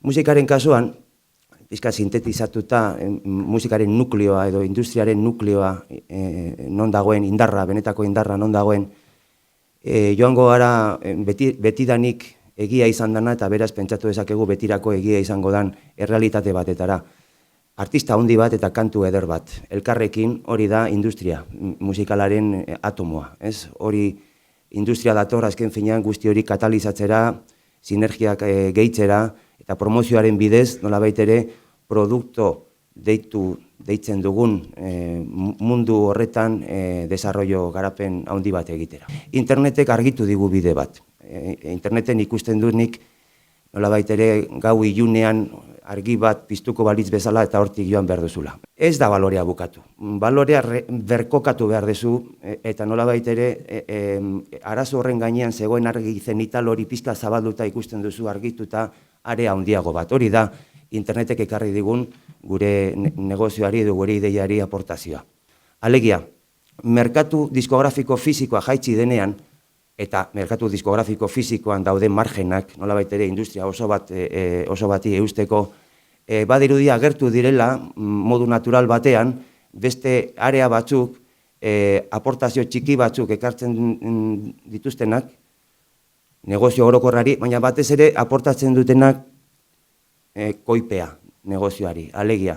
Musikaren kasuan, pizka sintetizatuta musikaren nukleoa edo industriaren nukleoa non dagoen, indarra, benetako indarra non dagoen, joango gara betidanik egia izan dana eta beraz pentsatu dezakegu betirako egia izango dan errealitate batetara. Artista handi bat eta kantu eder bat. Elkarrekin hori da industria, musikalaren atomoa. Hori industria dator azken finean guzti hori katalizatzera, sinergiak gehitzera, eta promozioaren bidez, nolabait ere, produkto deitzen dugun mundu horretan desarrollo garapen handi bat egitera. Internetek argitu digu bide bat. Interneten ikusten dut nik, nolabait ere, gau ilunean argi bat piztuko balitz bezala eta hortik joan behar duzula. Ez da balorea bukatu. Balorea berkokatu behar duzu eta nolabait ere arazo horren gainean zegoen argi zenital hori pizka zabalduta ikusten duzu argituta area handiago bat. Hori da internetek ekarri digun gure negozioari edo gure ideiari aportazioa. Alegia, merkatu diskografiko fisikoa jaitsi denean eta merkatu diskografiko fisikoan dauden margenak, nolabait ere industria oso bati eusteko, badirudia agertu direla modu natural batean, beste area batzuk, aportazio txiki batzuk ekartzen dituztenak, negozio orokorrari, baina batez ere aportatzen dutenak koipea negozioari, alegia,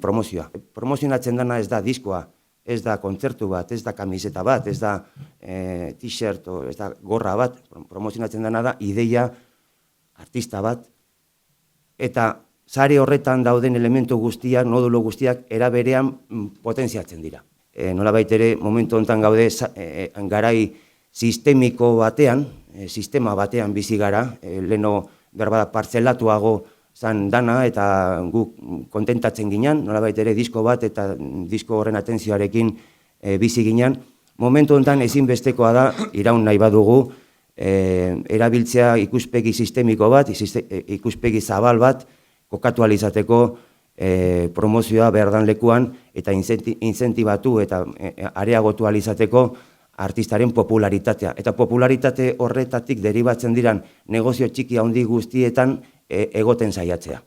promozioa. Promozionatzen dana ez da diskoa, ez da kontzertu bat, ez da kamiseta bat, ez da t-shirt, ez da gorra bat, promozionatzen dena da ideia artista bat, eta sare horretan dauden elementu guztiak, nodulo guztiak, eraberean potentziatzen dira. Nolabait ere, momentu honetan gaude garai sistemiko batean, sistema batean bizi gara, leheno berbada partzelatuago zan dana eta guk kontentatzen ginen, nolabait ere disko bat eta disko horren atentzioarekin bizi ginen. Momentu honetan ezinbestekoa da, iraun nahi badugu, erabiltzea ikuspegi sistemiko bat, ikuspegi zabal bat, kokatu alizateko promozioa behar dan lekuan eta inzentibatu eta areagotu alizateko artistaren popularitatea. Eta popularitate horretatik deribatzen diran negozio txiki handi guztietan egoten saiatzea.